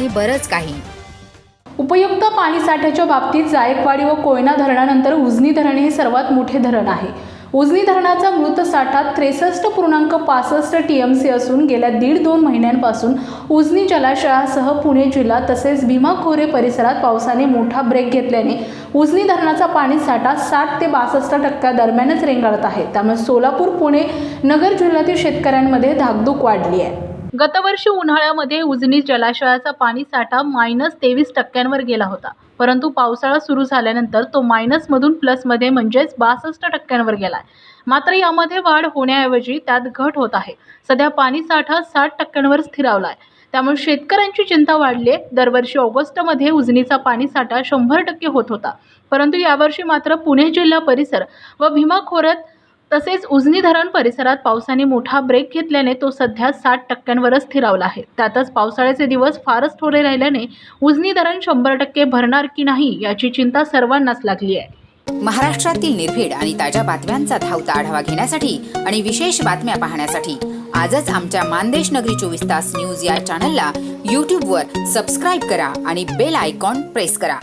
आणि बरंच काही. उपयुक्त पाणीसाठ्याच्या बाबतीत जायकवाडी व कोयना धरणानंतर उजनी धरण हे सर्वात मोठे धरण आहे. उजनी धरणाचा मृत साठा 63.65 TMC असून गेल्या 1.5-2 महिन्यांपासून उजनी जलाशयासह पुणे जिल्हा तसेच भीमा खोरे परिसरात पावसाने मोठा ब्रेक घेतल्याने उजनी धरणाचा पाणीसाठा 60 ते 62% दरम्यानच रेंगाळत आहे. त्यामुळे सोलापूर, पुणे, नगर जिल्ह्यातील शेतकऱ्यांमध्ये धाकधूक वाढली आहे. गतवर्षी उन्हाळ्यामध्ये उजनी जलाशयाचा पाणीसाठा -23% गेला होता, परंतु पावसाळा सुरू झाल्यानंतर तो मायनसमधून प्लसमध्ये म्हणजेच 62% गेलाय. मात्र यामध्ये वाढ होण्याऐवजी त्यात घट होत आहे. सध्या पाणीसाठा 60% स्थिरावलाय. त्यामुळे शेतकऱ्यांची चिंता वाढली आहे. दरवर्षी ऑगस्टमध्ये उजनीचा पाणीसाठा 100% होत होता, परंतु यावर्षी मात्र पुणे जिल्हा परिसर व भीमा खोऱ्यात तसेच उजनी धरण परिसरात पावसाने मोठा ब्रेक घेतल्याने तो सध्या 60%वरच स्थिरावला आहे. त्यातच पावसाळ्याचे दिवस फारच थोडे राहिल्याने उजनी धरण 100% भरणार की नाही याची चिंता सर्वांनाच लागली आहे. महाराष्ट्रातील निर्भीड आणि ताज्या बातम्यांचा धावता आढावा घेण्यासाठी आणि विशेष बातम्या पाहण्यासाठी आजच आमच्या मानदेश नगरी 24 तास न्यूज या चॅनलला यूट्यूबवर सबस्क्राईब करा आणि बेल आयकॉन प्रेस करा.